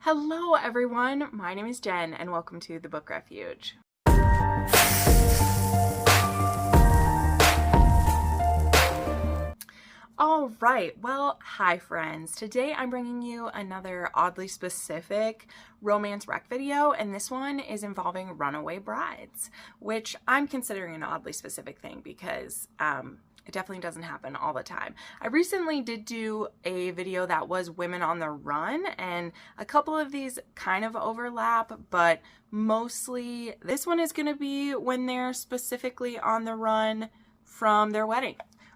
Hello everyone, my name is Jen and welcome to the Book Refuge. All right, well, hi friends. Today I'm bringing you another oddly specific romance rec video, and this one is involving runaway brides, which I'm considering an oddly specific thing because it definitely doesn't happen all the time. I recently did do a video that was women on the run, and a couple of these kind of overlap, but mostly this one is going to be when they're specifically on the run from their wedding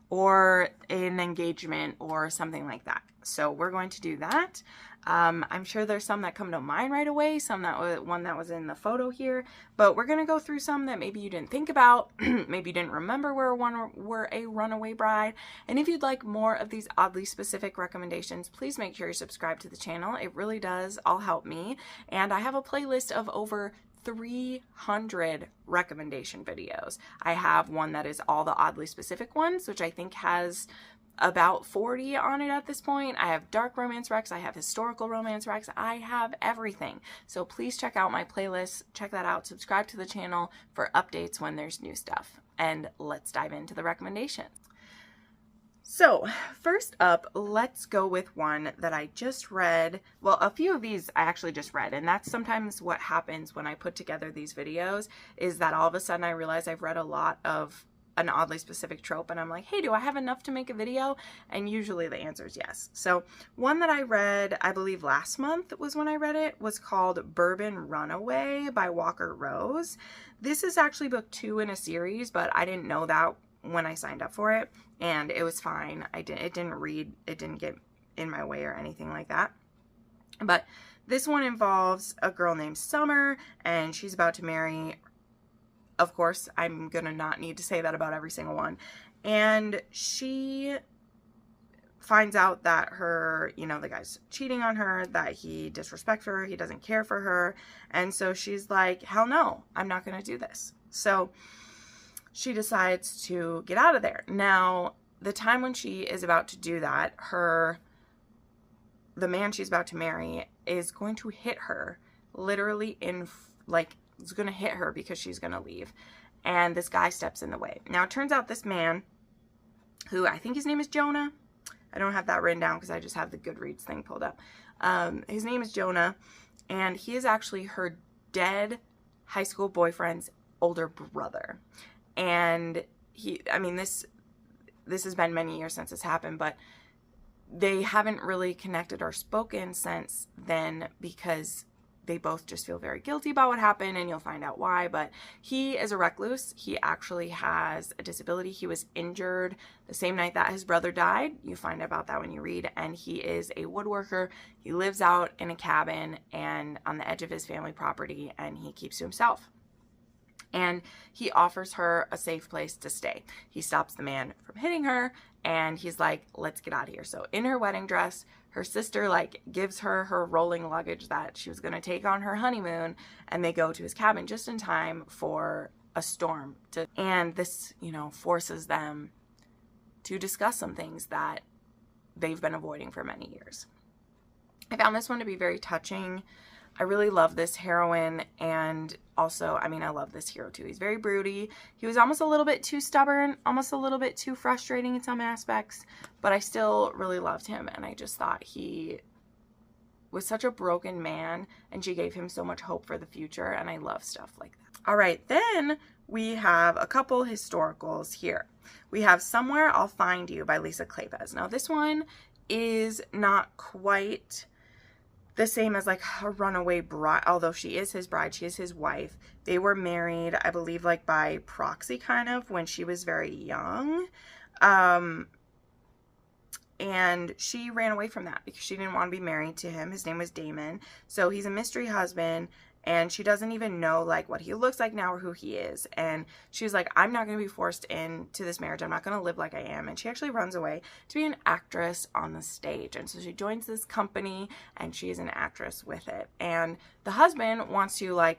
or an engagement or something like that. So we're going to do that. I'm sure there's some that come to mind right away, one that was in the photo here, but we're going to go through some that maybe you didn't think about, maybe you didn't remember were a runaway bride. And if you'd like more of these oddly specific recommendations, please make sure you subscribe to the channel. It really does all help me. And I have a playlist of over 300 recommendation videos. I have one that is all the oddly specific ones, which I think has about 40 on it at this point. I have dark romance recs, I have historical romance recs, I have everything. So please check out my playlist, check that out, subscribe to the channel for updates when there's new stuff. And let's dive into the recommendations. So first up, let's go with one that I just read. Well, a few of these I actually just read, and that's sometimes what happens when I put together these videos, is that all of a sudden I realize I've read a lot of an oddly specific trope, and I'm like, hey, do I have enough to make a video? And usually the answer is yes. So one that I read, I believe last month was when I read it, was called Bourbon Runaway by Walker Rose. This is actually book 2 in a series, but I didn't know that when I signed up for it, and it was fine. It didn't get in my way or anything like that. But this one involves a girl named Summer, and she's about to marry. Of course, I'm gonna not need to say that about every single one. And she finds out that the guy's cheating on her, that he disrespects her, he doesn't care for her. And so she's like, hell no, I'm not gonna do this. So she decides to get out of there. Now, the time when she is about to do that, the man she's about to marry is going to hit her, literally is going to hit her because she's going to leave. And this guy steps in the way. Now, it turns out this man, who I think his name is Jonah. I don't have that written down because I just have the Goodreads thing pulled up. His name is Jonah, and he is actually her dead high school boyfriend's older brother. And this has been many years since this happened, but they haven't really connected or spoken since then because they both just feel very guilty about what happened, and you'll find out why. But he is a recluse. He actually has a disability. He was injured the same night that his brother died. You find out about that when you read. And he is a woodworker. He lives out in a cabin and on the edge of his family property, and he keeps to himself. And he offers her a safe place to stay. He stops the man from hitting her, and he's like, let's get out of here. So in her wedding dress, her sister gives her her rolling luggage that she was going to take on her honeymoon, and they go to his cabin just in time for a storm. And this, forces them to discuss some things that they've been avoiding for many years. I found this one to be very touching. I really love this heroine, and also, I love this hero too. He's very broody. He was almost a little bit too stubborn, almost a little bit too frustrating in some aspects, but I still really loved him, and I just thought he was such a broken man, and she gave him so much hope for the future, and I love stuff like that. All right, then we have a couple historicals here. We have Somewhere I'll Find You by Lisa Kleypas. Now, this one is not quite the same as a runaway bride, although she is his bride, she is his wife. They were married, I believe, by proxy kind of when she was very young. And she ran away from that because she didn't want to be married to him. His name was Damon. So he's a mystery husband, and she doesn't even know what he looks like now or who he is. And she's like, I'm not going to be forced into this marriage. I'm not going to live like I am. And she actually runs away to be an actress on the stage. And so she joins this company, and she is an actress with it. And the husband wants to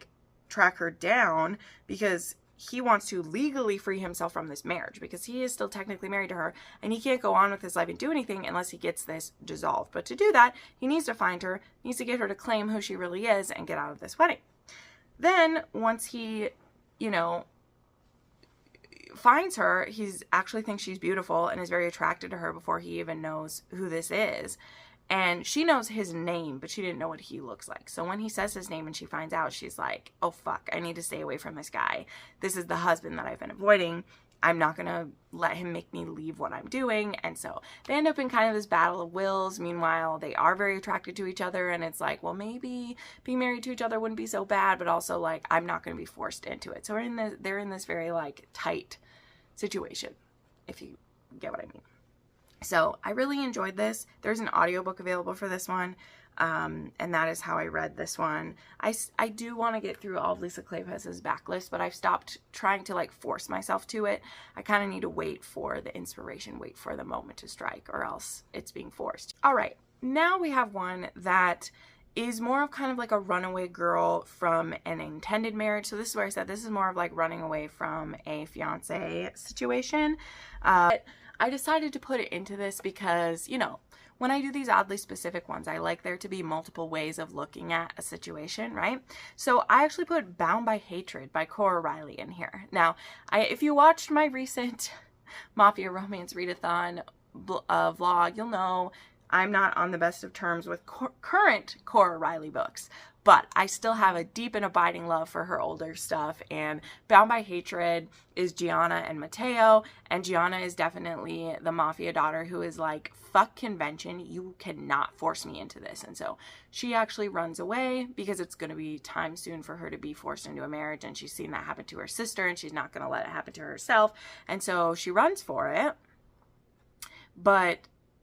track her down because he wants to legally free himself from this marriage because he is still technically married to her, and he can't go on with his life and do anything unless he gets this dissolved. But to do that, he needs to find her, needs to get her to claim who she really is and get out of this wedding. Then once he, you know, finds her, he's actually thinks she's beautiful and is very attracted to her before he even knows who this is. And she knows his name, but she didn't know what he looks like. So when he says his name and she finds out, she's like, oh fuck, I need to stay away from this guy. This is the husband that I've been avoiding. I'm not going to let him make me leave what I'm doing. And so they end up in kind of this battle of wills. Meanwhile, they are very attracted to each other. And it's like, well, maybe being married to each other wouldn't be so bad, but also like, I'm not going to be forced into it. So they're in this very like tight situation, if you get what I mean. So I really enjoyed this. There's an audiobook available for this one. And that is how I read this one. I do want to get through all of Lisa Kleypas's backlist, but I've stopped trying to like force myself to it. I kind of need to wait for the inspiration, wait for the moment to strike, or else it's being forced. All right, now we have one that is more of kind of like a runaway girl from an intended marriage. So this is where I said this is more of like running away from a fiance situation. I decided to put it into this because, you know, when I do these oddly specific ones, I like there to be multiple ways of looking at a situation, right? So I actually put Bound by Hatred by Cora Riley in here. Now, if you watched my recent Mafia Romance Readathon vlog, you'll know I'm not on the best of terms with current Cora Riley books, but I still have a deep and abiding love for her older stuff. And Bound by Hatred is Gianna and Matteo, and Gianna is definitely the mafia daughter who is like, fuck convention, you cannot force me into this. And so she actually runs away because it's going to be time soon for her to be forced into a marriage, and she's seen that happen to her sister, and she's not going to let it happen to herself. And so she runs for it, but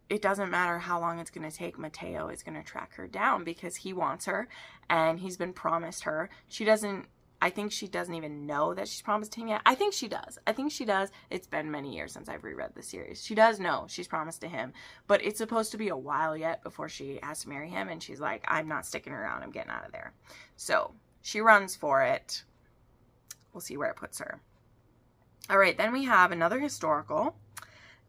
it doesn't matter how long it's going to take. Matteo is going to track her down because he wants her and he's been promised her. I think she doesn't even know that she's promised him yet. I think she does. It's been many years since I've reread the series. She does know she's promised to him, but it's supposed to be a while yet before she has to marry him. And she's like, I'm not sticking around. I'm getting out of there. So she runs for it. We'll see where it puts her. All right. Then we have another historical.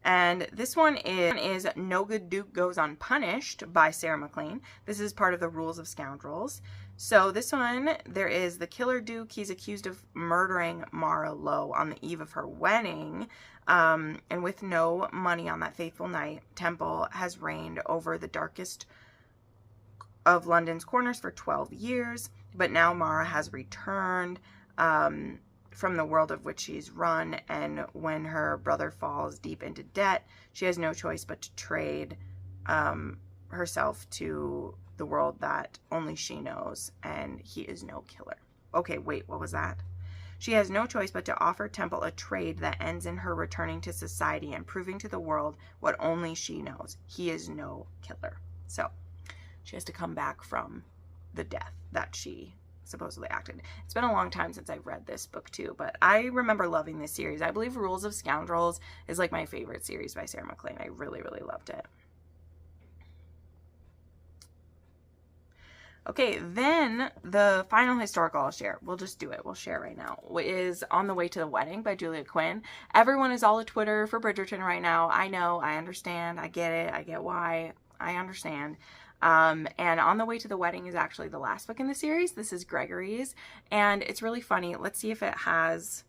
And this one is No Good Duke Goes Unpunished by Sarah MacLean. This is part of the Rules of Scoundrels. So this one, there is the killer Duke. He's accused of murdering Mara Lowe on the eve of her wedding. And with no money on that fateful night, Temple has reigned over the darkest of London's corners for 12 years. But now Mara has returned from the world of which she's run, and when her brother falls deep into debt, she has no choice but to trade herself to the world that only she knows, and he is no killer. Okay, wait, what was that? She has no choice but to offer Temple a trade that ends in her returning to society and proving to the world what only she knows. He is no killer. So she has to come back from the death that she supposedly acted. It's been a long time since I've read this book too, but I remember loving this series. I believe Rules of Scoundrels is like my favorite series by Sarah MacLean. I really, really loved it. Okay, then the final historical I'll share, we'll just do it, we'll share right now, is On the Way to the Wedding by Julia Quinn. Everyone is all at Twitter for Bridgerton right now. I know, I understand, I get it, I get why, I understand. And On the Way to the Wedding is actually the last book in the series. This is Gregory's, and it's really funny. Let's see if it has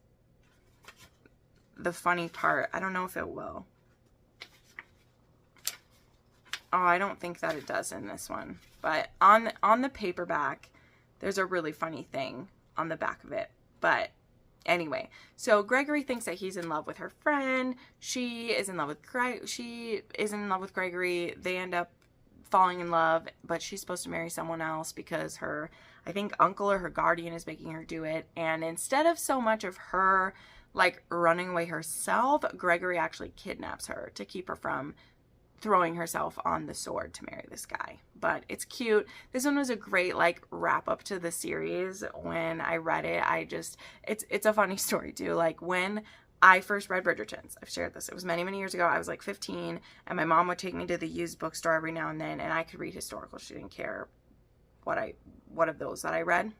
the funny part. I don't know if it will. Oh, I don't think that it does in this one. But on the paperback, there's a really funny thing on the back of it. But anyway, so Gregory thinks that he's in love with her friend. She is in love with Gregory. They end up falling in love, but she's supposed to marry someone else because her, I think, uncle or her guardian is making her do it. And instead of so much of her like running away herself, Gregory actually kidnaps her to keep her from throwing herself on the sword to marry this guy. But it's cute. This one was a great like wrap up to the series. When I read it, it's a funny story too. Like when I first read Bridgertons, I've shared this, it was many, many years ago. I was like 15, and my mom would take me to the used bookstore every now and then, and I could read historical. She didn't care what of those that I read.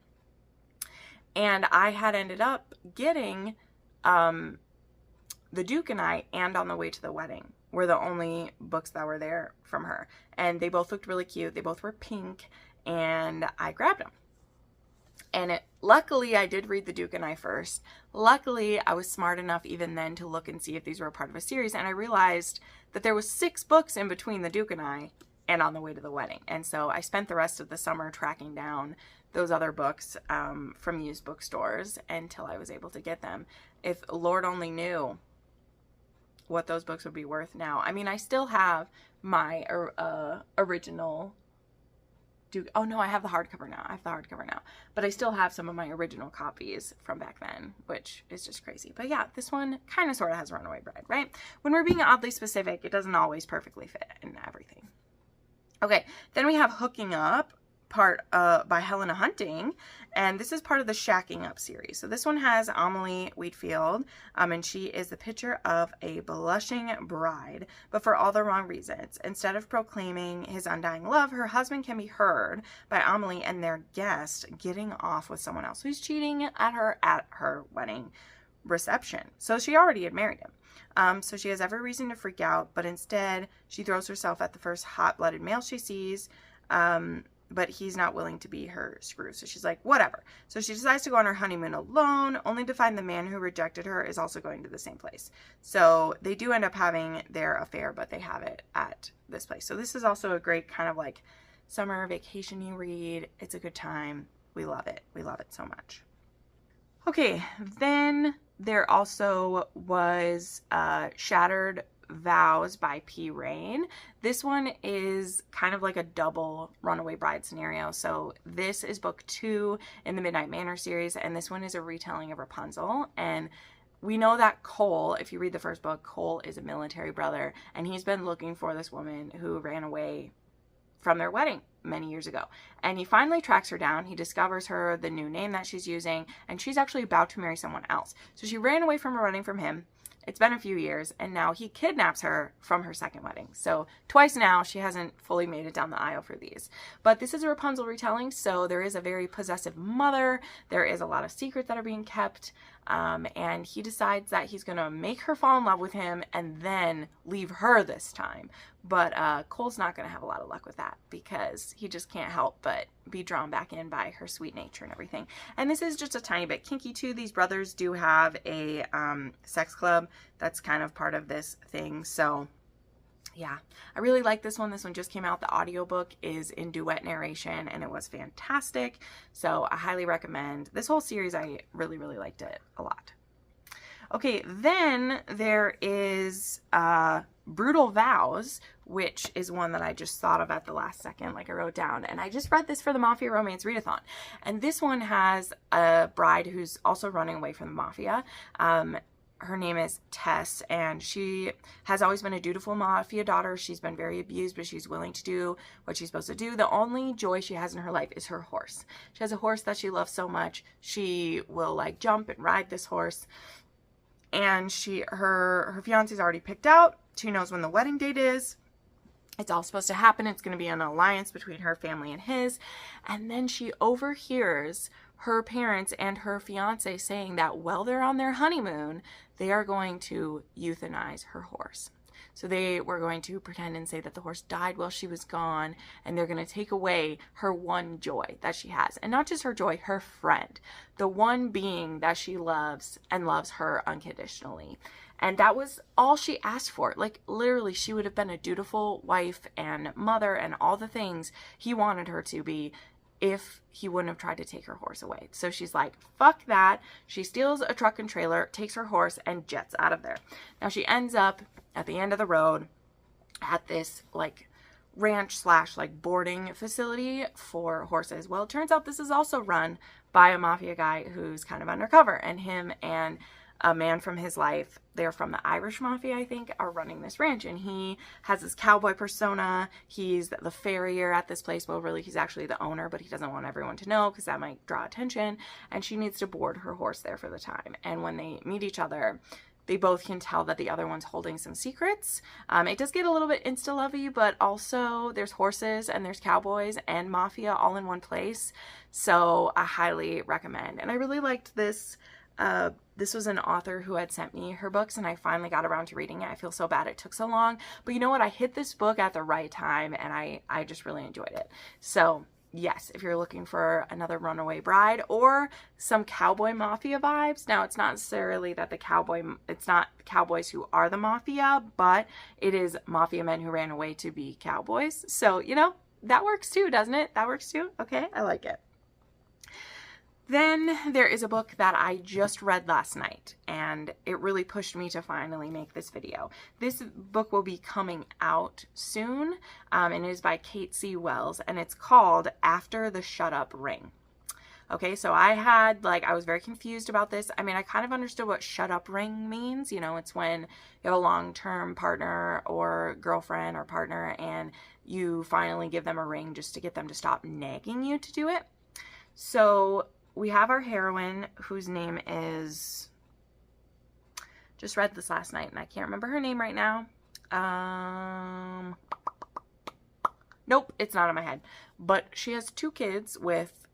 And I had ended up getting The Duke and I and On the Way to the Wedding were the only books that were there from her. And they both looked really cute. They both were pink, and I grabbed them. And luckily, I did read The Duke and I first. Luckily, I was smart enough even then to look and see if these were a part of a series. And I realized that there was 6 books in between The Duke and I and On the Way to the Wedding. And so I spent the rest of the summer tracking down those other books from used bookstores until I was able to get them. If Lord only knew what those books would be worth now. I mean, I still have my original Duke. Oh no, I have the hardcover now. But I still have some of my original copies from back then, which is just crazy. But yeah, this one kind of sort of has Runaway Bride, right? When we're being oddly specific, it doesn't always perfectly fit in everything. Okay, then we have Hooking Up, part by Helena Hunting, and this is part of the Shacking Up series. So this one has Amelie Wheatfield, and she is the picture of a blushing bride, but for all the wrong reasons. Instead of proclaiming his undying love, her husband can be heard by Amelie and their guest getting off with someone else who's cheating at her wedding reception. So she already had married him. So she has every reason to freak out, but instead she throws herself at the first hot-blooded male she sees, but he's not willing to be her screw. So she's like, whatever. So she decides to go on her honeymoon alone, only to find the man who rejected her is also going to the same place. So they do end up having their affair, but they have it at this place. So this is also a great kind of like summer vacation you read. It's a good time. We love it. We love it so much. Okay, then there also was Shattered Vows by P. Rain. This one is kind of like a double Runaway Bride scenario. So this is book 2 in the Midnight Manor series, and this one is a retelling of Rapunzel. And we know that Cole, if you read the first book, Cole is a military brother, and he's been looking for this woman who ran away from their wedding many years ago. And he finally tracks her down. He discovers her, the new name that she's using, and she's actually about to marry someone else. So she ran away from her wedding from him. It's been a few years, and now he kidnaps her from her second wedding. So twice now, she hasn't fully made it down the aisle for these. But this is a Rapunzel retelling, so there is a very possessive mother. There is a lot of secrets that are being kept, and he decides that he's going to make her fall in love with him and then leave her this time. But Cole's not going to have a lot of luck with that because he just can't help but be drawn back in by her sweet nature and everything. And this is just a tiny bit kinky too. These brothers do have a sex club that's kind of part of this thing. So yeah, I really like this one. This one just came out. The audiobook is in duet narration and it was fantastic. So I highly recommend this whole series. I really, really liked it a lot. Okay, then there is Brutal Vows, which is one that I just thought of at the last second, like I wrote down. And I just read this for the Mafia Romance Readathon. And this one has a bride who's also running away from the Mafia. Her name is Tess, and she has always been a dutiful Mafia daughter. She's been very abused, but she's willing to do what she's supposed to do. The only joy she has in her life is her horse. She has a horse that she loves so much. She will like jump and ride this horse. And her fiance's already picked out. She knows when the wedding date is. It's all supposed to happen. It's going to be an alliance between her family and his. And then she overhears her parents and her fiance saying that while they're on their honeymoon, they are going to euthanize her horse. So they were going to pretend and say that the horse died while she was gone, and they're going to take away her one joy that she has. And not just her joy, her friend. The one being that she loves and loves her unconditionally. And that was all she asked for. Like, literally, she would have been a dutiful wife and mother and all the things he wanted her to be if he wouldn't have tried to take her horse away. So she's like, fuck that. She steals a truck and trailer, takes her horse, and jets out of there. Now she ends up at the end of the road at this like ranch / like boarding facility for horses. Well, it turns out this is also run by a mafia guy who's kind of undercover, and him and a man from his life, they're from the Irish Mafia, I think, are running this ranch. And he has this cowboy persona. He's the farrier at this place. Well, really, he's actually the owner, but he doesn't want everyone to know because that might draw attention. And she needs to board her horse there for the time. And when they meet each other, they both can tell that the other one's holding some secrets. It does get a little bit insta-lovey, but also there's horses and there's cowboys and mafia all in one place. So I highly recommend. And I really liked this. This was an author who had sent me her books, and I finally got around to reading it. I feel so bad it took so long. But you know what? I hit this book at the right time, and I just really enjoyed it. So yes, if you're looking for another runaway bride or some cowboy mafia vibes. Now, it's not necessarily that it's not cowboys who are the mafia, but it is mafia men who ran away to be cowboys. So, you know, that works too, doesn't it? That works too. Okay, I like it. Then there is a book that I just read last night, and it really pushed me to finally make this video. This book will be coming out soon, and it is by Kate C. Wells, and it's called After the Shut Up Ring. Okay, so I was very confused about this. I mean, I kind of understood what shut up ring means. You know, it's when you have a long-term partner or girlfriend or partner, and you finally give them a ring just to get them to stop nagging you to do it. So we have our heroine, whose name is, just read this last night and I can't remember her name right now. Nope, it's not in my head. But she has 2 kids with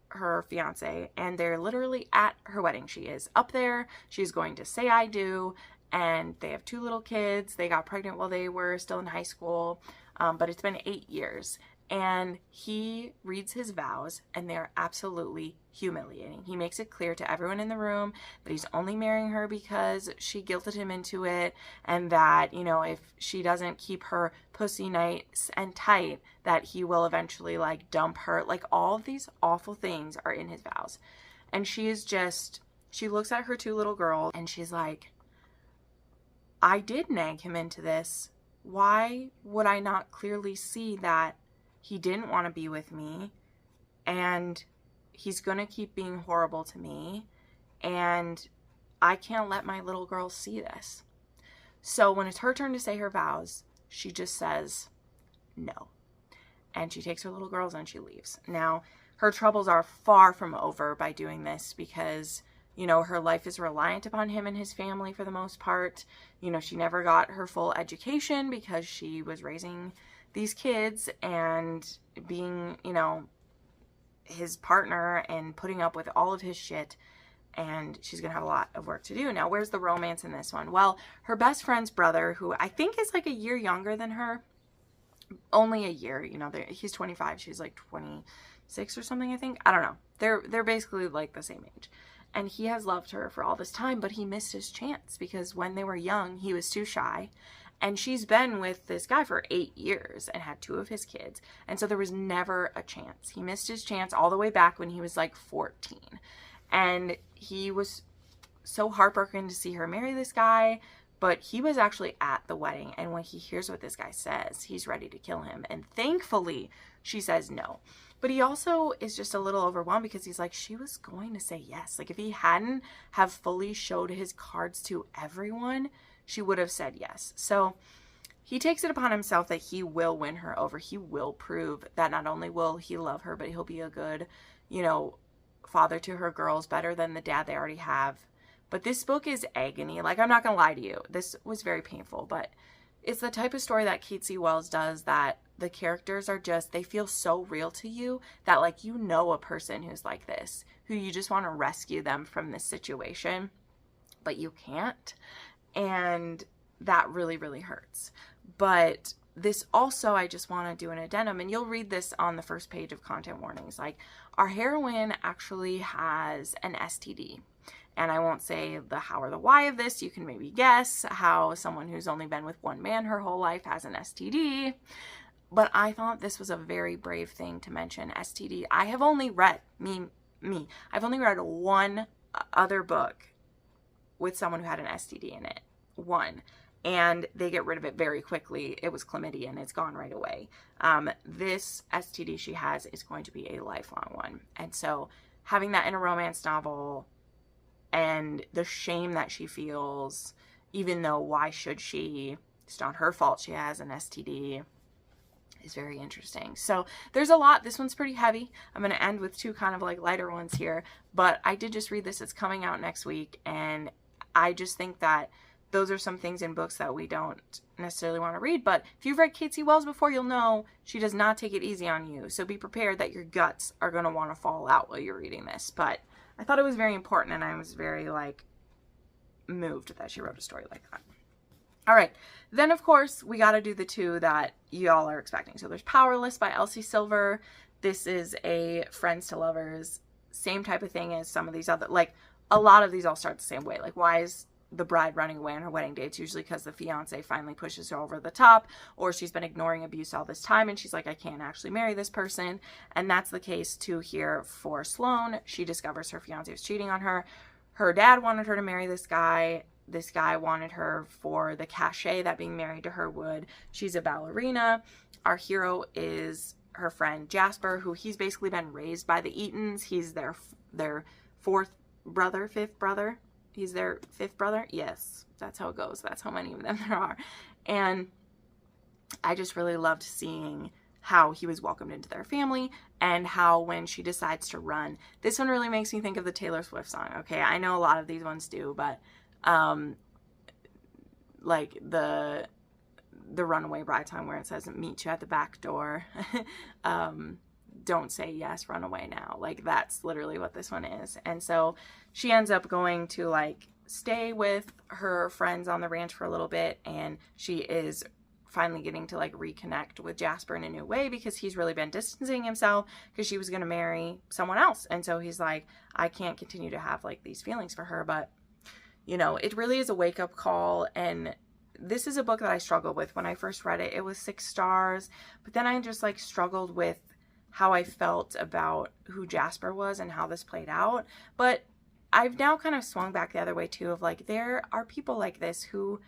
her fiance, and they're literally at her wedding. She is up there, she's going to say I do, and they have 2 little kids. They got pregnant while they were still in high school, but it's been 8 years. And he reads his vows, and they're absolutely humiliating. He makes it clear to everyone in the room that he's only marrying her because she guilted him into it, and that, you know, if she doesn't keep her pussy nice and tight, that he will eventually, like, dump her. Like, all of these awful things are in his vows. And she looks at her 2 little girls, and she's like, I did nag him into this. Why would I not clearly see that he didn't want to be with me, and he's going to keep being horrible to me, and I can't let my little girls see this. So when it's her turn to say her vows, she just says no. And she takes her little girls and she leaves. Now, her troubles are far from over by doing this, because, you know, her life is reliant upon him and his family for the most part. You know, she never got her full education because she was raising these kids and being, you know, his partner and putting up with all of his shit, and she's gonna have a lot of work to do. Now, where's the romance in this one? Well, her best friend's brother, who I think is like a year younger than her, only a year, you know, he's 25, she's like 26 or something, I think. I don't know. They're basically like the same age. And he has loved her for all this time, but he missed his chance because when they were young, he was too shy. And she's been with this guy for 8 years and had 2 of his kids. And so there was never a chance. He missed his chance all the way back when he was like 14. And he was so heartbroken to see her marry this guy. But he was actually at the wedding. And when he hears what this guy says, he's ready to kill him. And thankfully, she says no. But he also is just a little overwhelmed because he's like, she was going to say yes. Like, if he hadn't have fully showed his cards to everyone, she would have said yes. So he takes it upon himself that he will win her over. He will prove that not only will he love her, but he'll be a good, you know, father to her girls, better than the dad they already have. But this book is agony. Like, I'm not going to lie to you. This was very painful, but it's the type of story that Kate C. Wells does, that the characters are just, they feel so real to you that, like, you know a person who's like this, who you just want to rescue them from this situation, but you can't. And that really, really hurts. But this also, I just want to do an addendum, and you'll read this on the first page of content warnings. Like, our heroine actually has an STD. And I won't say the how or the why of this. You can maybe guess how someone who's only been with one man her whole life has an STD. But I thought this was a very brave thing to mention, STD. I have only read, I've only read one other book with someone who had an STD in it. One. And they get rid of it very quickly. It was chlamydia and it's gone right away. This STD she has is going to be a lifelong one. And so having that in a romance novel, and the shame that she feels, even though why should she? It's not her fault she has an STD, is very interesting. So there's a lot. This one's pretty heavy. I'm going to end with 2 kind of like lighter ones here, but I did just read this. It's coming out next week, and I just think that those are some things in books that we don't necessarily want to read. But if you've read Kate C. Wells before, you'll know she does not take it easy on you. So be prepared that your guts are going to want to fall out while you're reading this. But I thought it was very important, and I was very, like, moved that she wrote a story like that. All right. Then, of course, we got to do the two that y'all are expecting. So there's Powerless by Elsie Silver. This is a friends to lovers, same type of thing as some of these other, like, a lot of these all start the same way. Like, why is the bride running away on her wedding day? It's usually because the fiance finally pushes her over the top, or she's been ignoring abuse all this time and she's like, I can't actually marry this person. And that's the case too here for Sloane. She discovers her fiance is cheating on her. Her dad wanted her to marry this guy. This guy wanted her for the cachet that being married to her would. She's a ballerina. Our hero is her friend Jasper, who he's basically been raised by the Eatons. He's their fifth brother. He's their fifth brother. Yes, that's how it goes. That's how many of them there are. And I just really loved seeing how he was welcomed into their family, and how when she decides to run, this one really makes me think of the Taylor Swift song. Okay, I know a lot of these ones do, but like the Runaway Bride song where it says meet you at the back door. Don't say yes, run away now. Like, that's literally what this one is. And so she ends up going to, like, stay with her friends on the ranch for a little bit, and she is finally getting to, like, reconnect with Jasper in a new way, because he's really been distancing himself because she was going to marry someone else. And so he's like, I can't continue to have, like, these feelings for her. But, you know, it really is a wake-up call. And this is a book that I struggled with when I first read it. It was 6 stars, but then I just, like, struggled with how I felt about who Jasper was and how this played out. But I've now kind of swung back the other way too, of like, there are people like this who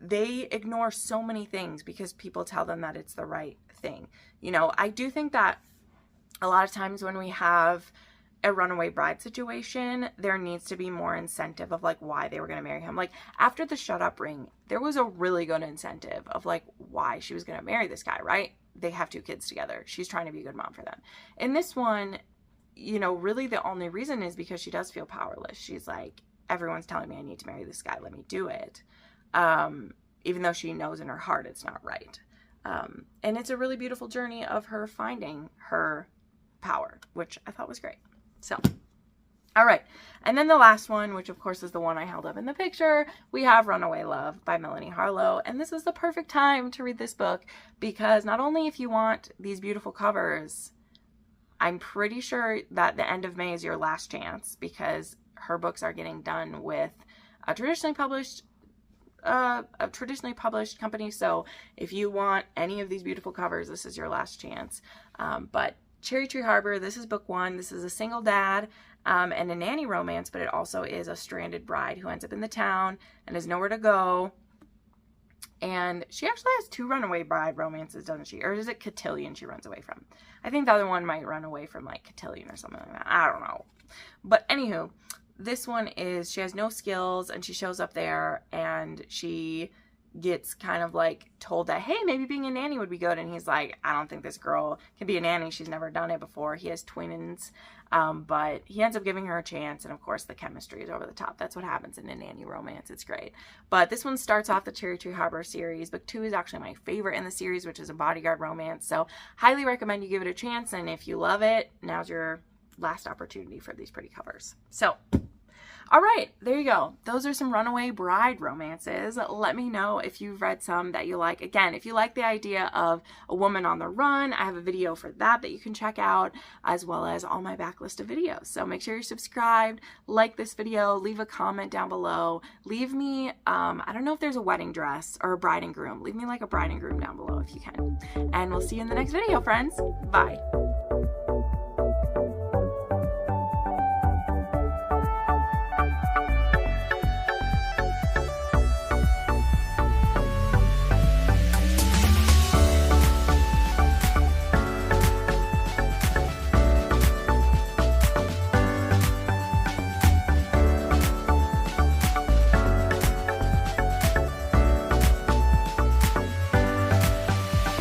they ignore so many things because people tell them that it's the right thing. You know, I do think that a lot of times when we have a runaway bride situation, there needs to be more incentive of like why they were going to marry him. Like, after the shut up ring, there was a really good incentive of like why she was going to marry this guy, right? They have 2 kids together. She's trying to be a good mom for them. In this one, you know, really the only reason is because she does feel powerless. She's like, everyone's telling me I need to marry this guy. Let me do it. Even though she knows in her heart it's not right. And it's a really beautiful journey of her finding her power, which I thought was great. So, all right. And then the last one, which of course is the one I held up in the picture, we have Runaway Love by Melanie Harlow. And this is the perfect time to read this book, because not only if you want these beautiful covers, I'm pretty sure that the end of May is your last chance, because her books are getting done with a traditionally published company. So if you want any of these beautiful covers, this is your last chance. But Cherry Tree Harbor, this is book 1. This is a single dad and a nanny romance, but it also is a stranded bride who ends up in the town and has nowhere to go. And she actually has 2 runaway bride romances, doesn't she? Or is it Cotillion she runs away from? I think the other one might run away from like Cotillion or something like that. I don't know. But anywho, this one is, she has no skills and she shows up there and she gets kind of like told that, hey, maybe being a nanny would be good. And he's like, I don't think this girl can be a nanny. She's never done it before. He has twins. But he ends up giving her a chance. And of course the chemistry is over the top. That's what happens in a nanny romance. It's great. But this one starts off the Cherry Tree Harbor series. Book 2 is actually my favorite in the series, which is a bodyguard romance. So highly recommend you give it a chance. And if you love it, now's your last opportunity for these pretty covers. So, all right, there you go. Those are some runaway bride romances. Let me know if you've read some that you like. Again, if you like the idea of a woman on the run, I have a video for that you can check out, as well as all my backlist of videos. So make sure you're subscribed, like this video, leave a comment down below. Leave me, I don't know if there's a wedding dress or a bride and groom. Leave me like a bride and groom down below if you can. And we'll see you in the next video, friends. Bye.